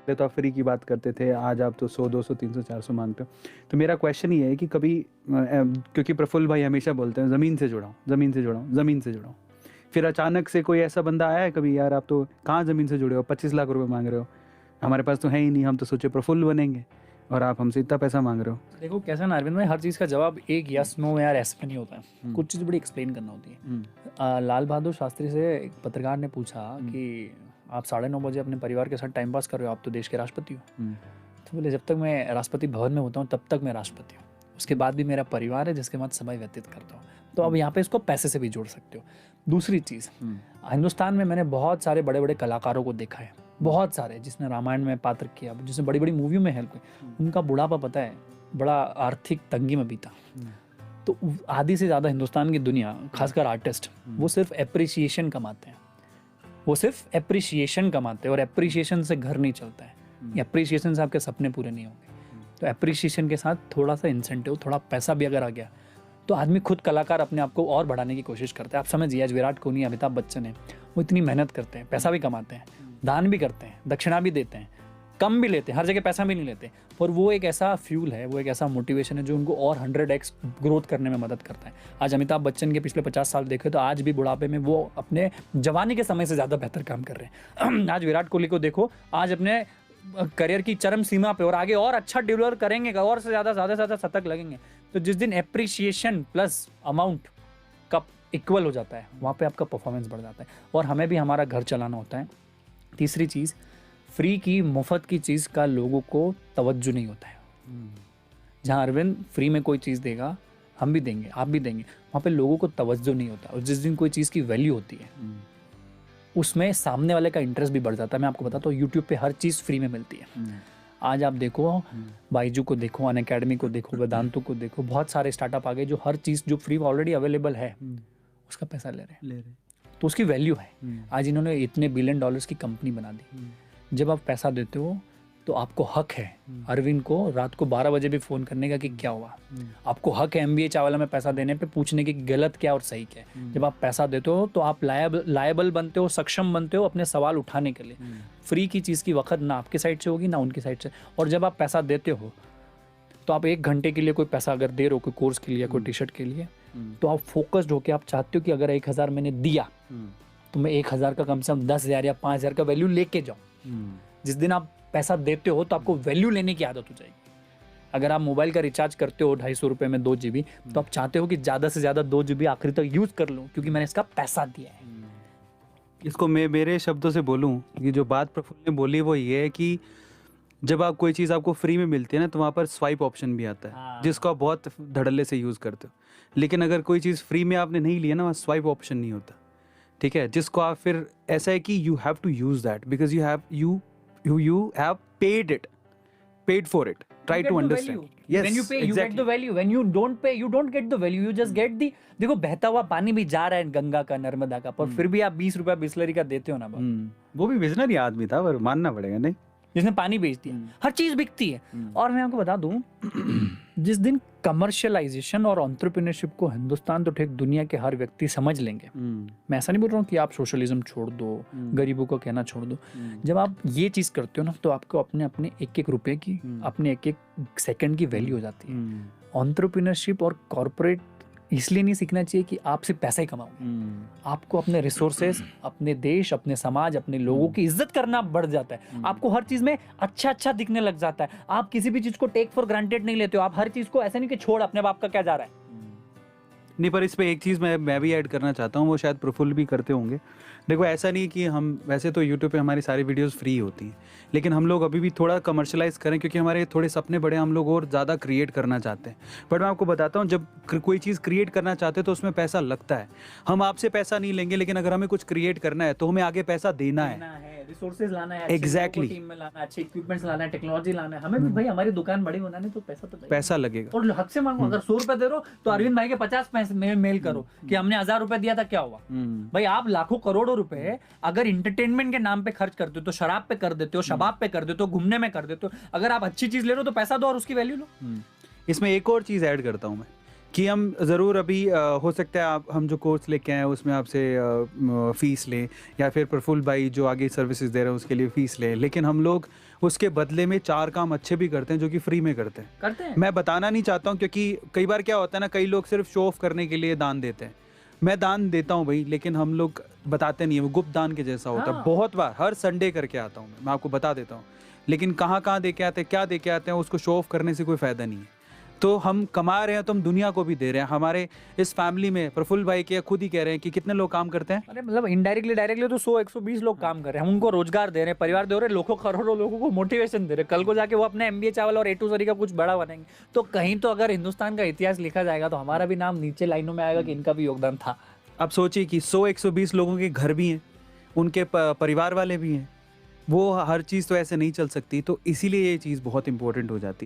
पहले तो आप फ्री की बात करते थे, आज आप तो 100, 200, 300, 400 मांगते हो। तो मेरा क्वेश्चन ये है कि कभी क्योंकि प्रफुल्ल भाई हमेशा बोलते हैं ज़मीन से जुड़ा हूँ, ज़मीन से जुड़ा हूँ, ज़मीन से जुड़ा हूँ। फिर अचानक से कोई ऐसा बंदा आया है कभी, यार आप तो कहाँ ज़मीन से जुड़े हो, 25 लाख रुपए मांग रहे हो, हमारे पास तो है ही नहीं, हम तो सोचे प्रफुल्ल बनेंगे और आप हमसे इतना पैसा मांग रहे हो। देखो कैसा ना अरविंद भाई, हर चीज़ का जवाब एक यस नो यार ऐसे में नहीं होता है, कुछ चीज़ बड़ी एक्सप्लेन करना होती है। लाल बहादुर शास्त्री से एक पत्रकार ने पूछा कि आप 9:30 बजे अपने परिवार के साथ टाइम पास कर रहे हो, आप तो देश के राष्ट्रपति हो। तो बोले जब तक मैं राष्ट्रपति भवन में होता हूँ तब तक मैं राष्ट्रपति हूँ, उसके बाद भी मेरा परिवार है जिसके साथ समय व्यतीत करता हूँ। तो अब यहाँ पे इसको पैसे से भी जोड़ सकते हो। दूसरी चीज़, हिंदुस्तान में मैंने बहुत सारे बड़े बड़े कलाकारों को देखा है, बहुत सारे जिसने रामायण में पात्र किया, जिसने बड़ी बड़ी मूवियों में हेल्प की, उनका बुढ़ापा पता है बड़ा आर्थिक तंगी में बीता। तो आधी से ज़्यादा हिंदुस्तान की दुनिया, खासकर आर्टिस्ट, वो सिर्फ एप्रिसिएशन कमाते हैं, वो सिर्फ एप्रिसिएशन कमाते हैं, और एप्रिसिएशन से घर नहीं चलता है, एप्रिसिएशन से आपके सपने पूरे नहीं होंगे। तो एप्रिसिएशन के साथ थोड़ा सा इंसेंटिव, थोड़ा पैसा भी अगर आ गया तो आदमी खुद कलाकार अपने आप को और बढ़ाने की कोशिश करता है। आप समझिए आज विराट कोहली, अमिताभ बच्चन है, वो इतनी मेहनत करते हैं, पैसा भी कमाते हैं, दान भी करते हैं, दक्षिणा भी देते हैं, कम भी लेते हैं, हर जगह पैसा भी नहीं लेते, पर वो एक ऐसा फ्यूल है, वो एक ऐसा मोटिवेशन है जो उनको और 100x ग्रोथ करने में मदद करता है। आज अमिताभ बच्चन के पिछले 50 साल देखे तो आज भी बुढ़ापे में वो अपने जवानी के समय से ज़्यादा बेहतर काम कर रहे हैं। आज विराट कोहली को देखो, आज अपने करियर की चरम सीमा पे, और आगे और अच्छा डिलीवर करेंगे, और से ज़्यादा शतक लगेंगे। तो जिस दिन एप्रिसिएशन प्लस अमाउंट का इक्वल हो जाता है, वहाँ पे आपका परफॉर्मेंस बढ़ जाता है, और हमें भी हमारा घर चलाना होता है। तीसरी चीज़, फ्री की मुफ्त की चीज़ का लोगों को तवज्जो नहीं होता है। जहाँ अरविंद फ्री में कोई चीज़ देगा, हम भी देंगे, आप भी देंगे, वहाँ पे लोगों को तवज्जो नहीं होता। और जिस दिन कोई चीज़ की वैल्यू होती है, उसमें सामने वाले का इंटरेस्ट भी बढ़ जाता है। मैं आपको बताता हूँ, यूट्यूब पे हर चीज़ फ्री में मिलती है। आज आप देखो, बाइजू को देखो, अनअकैडमी को देखो, वेदांतु को देखो, बहुत सारे स्टार्टअप आ गए जो हर चीज़ जो फ्री ऑलरेडी अवेलेबल है उसका पैसा ले रहे हैं, तो उसकी वैल्यू है। आज इन्होंने इतने $1 बिलियन की कंपनी बना दी। जब आप पैसा देते हो तो आपको हक है अरविंद को रात को 12 बजे भी फ़ोन करने का कि क्या हुआ। आपको हक है MBA चावला में पैसा देने पे पूछने की गलत क्या और सही क्या है। जब आप पैसा देते हो तो आप लायबल बनते हो, सक्षम बनते हो अपने सवाल उठाने के लिए। फ्री की चीज़ की वक्त ना आपके साइड से होगी ना उनकी साइड से। और जब आप पैसा देते हो तो आप 1 घंटे के लिए कोई पैसा अगर दे रहे हो, कोई कोर्स के लिए, कोई टी-शर्ट के लिए, तो आप फोकस्ड होकर आप चाहते हो कि अगर 1000 मैंने दिया तो मैं 1000 का कम से कम 10,000 या 5,000 का वैल्यू लेके जाऊँ। जिस दिन आप पैसा देते हो तो आपको वैल्यू लेने की आदत हो जाएगी। अगर आप मोबाइल का रिचार्ज करते हो 250 रुपये में 2 GB, तो आप चाहते हो कि ज़्यादा से ज़्यादा 2 GB आखिरी तक यूज़ कर लूँ क्योंकि मैंने इसका पैसा दिया है। इसको मैं मेरे शब्दों से बोलूँ, ये जो बात प्रफुल्ल ने बोली वो ये है कि जब आप कोई चीज़ आपको फ्री में मिलती है ना, तो वहाँ पर स्वाइप ऑप्शन भी आता है, जिसको आप बहुत धड़ल्ले से यूज़ करते हो। लेकिन अगर कोई चीज़ फ्री में आपने नहीं लिया ना, वहाँ स्वाइप ऑप्शन नहीं होता, ठीक है, जिसको आप फिर ऐसा है कि you have to use that because you have paid for it. Try to understand. Yes, when you pay, you exactly. get the value. When you don't pay, you don't get the value. You just get the, देखो बहता हुआ पानी भी जा रहा है गंगा का, नर्मदा का, पर फिर भी आप 20 रुपया बिस्लरी का देते हो ना। वो भी विजनरी आदमी था, पर मानना पड़ेगा, नहीं जिसने पानी बेच दिया। हर चीज बिकती है। और मैं आपको बता दूं, जिस दिन कमर्शियलाइजेशन और एंटरप्रेन्योरशिप को हिंदुस्तान तो ठीक दुनिया के हर व्यक्ति समझ लेंगे, मैं ऐसा नहीं बोल रहा हूँ कि आप सोशलिज्म छोड़ दो, गरीबों को कहना छोड़ दो। जब आप ये चीज करते हो ना, तो आपको अपने अपने 1-1 रुपए की, अपने 1-1 सेकंड की वैल्यू हो जाती है। एंटरप्रेन्योरशिप और कॉर्पोरेट इसलिए नहीं सीखना चाहिए कि आप सिर्फ पैसा ही कमाओ। आपको अपने रिसोर्सेस, अपने देश, अपने समाज, अपने लोगों की इज्जत करना बढ़ जाता है। आपको हर चीज में अच्छा दिखने लग जाता है। आप किसी भी चीज को टेक फॉर ग्रांटेड नहीं लेते हो। आप हर चीज को ऐसा नहीं कि छोड़ अपने बाप का क्या जा रहा है। नहीं, पर इस पे एक चीज़ मैं भी ऐड करना चाहता हूँ, वो शायद प्रफुल्ल भी करते होंगे। देखो ऐसा नहीं कि हम, वैसे तो यूट्यूब पे हमारी सारी वीडियोस फ्री होती हैं, लेकिन हम लोग अभी भी थोड़ा कमर्शलाइज करें क्योंकि हमारे थोड़े सपने बड़े, हम लोग और ज़्यादा क्रिएट करना चाहते हैं। बट मैं आपको बताता हूँ, जब कोई चीज़ क्रिएट करना चाहते हैं तो उसमें पैसा लगता है। हम आपसे पैसा नहीं लेंगे, लेकिन अगर हमें कुछ क्रिएट करना है तो हमें आगे पैसा देना है, रिसोर्सेज लाना है, एग्जैक्टली, टीम में लाना है, अच्छे इक्विपमेंट्स लाना है, टेक्नोलॉजी लाना है। हमें भी भाई हमारी दुकान बड़ी बनानी तो पैसा लगेगा। और हद से मांगो। अगर 100 रुपए दे रहे हो तो अरविंद भाई के 50 पैसे मेल करो कि हमने 1000 रुपए दिया था, क्या हुआ। भाई आप लाखों करोड़ों रुपए अगर इंटरटेनमेंट के नाम पे खर्च करते हो तो शराब पे कर देते हो, शबाब पे कर देते हो, घूमने में कर देते हो। अगर आप अच्छी चीज ले रहे हो तो पैसा दो और उसकी वैल्यू लो। इसमें एक और चीज ऐड करता हूं मैं कि हम ज़रूर अभी हो सकता है आप हम जो कोर्स लेके आए हैं उसमें आपसे फ़ीस लें, या फिर प्रफुल्ल भाई जो आगे सर्विसेज दे रहे हैं उसके लिए फ़ीस लें, लेकिन हम लोग उसके बदले में 4 काम अच्छे भी करते हैं जो कि फ्री में करते हैं। मैं बताना नहीं चाहता हूँ क्योंकि कई बार क्या होता है ना, कई लोग सिर्फ शो ऑफ करने के लिए दान देते हैं। मैं दान देता हूँ भाई, लेकिन हम लोग बताते नहीं है, वो गुप्त दान के जैसा होता है। हाँ। बहुत बार हर संडे करके आता हूँ मैं आपको बता देता हूँ, लेकिन कहाँ दे के आते हैं, क्या दे के आते हैं, उसको शो ऑफ करने से कोई फ़ायदा नहीं है। तो हम कमा रहे हैं तो हम दुनिया को भी दे रहे हैं। हमारे इस फैमिली में प्रफुल्ल भाई के खुद ही कह रहे हैं कि कितने लोग काम करते हैं। अरे मतलब इनडायरेक्टली डायरेक्टली तो 100-120 लोग काम कर रहे हैं, हम उनको रोजगार दे रहे हैं, परिवार दे रहे हैं, लाखों करोड़ों लोगों को मोटिवेशन दे रहे हैं, कल को जाके वो अपने MBA चावल और A2 सरी का कुछ बड़ा बनेंगे। तो कहीं तो अगर हिंदुस्तान का इतिहास लिखा जाएगा तो हमारा भी नाम नीचे लाइनों में आएगा कि इनका भी योगदान था। आप सोचिए कि 100-120 लोगों के घर भी हैं, उनके परिवार वाले भी हैं, वो हर चीज़ तो ऐसे नहीं चल सकती, तो इसीलिए ये चीज़ बहुत इंपॉर्टेंट हो जाती है।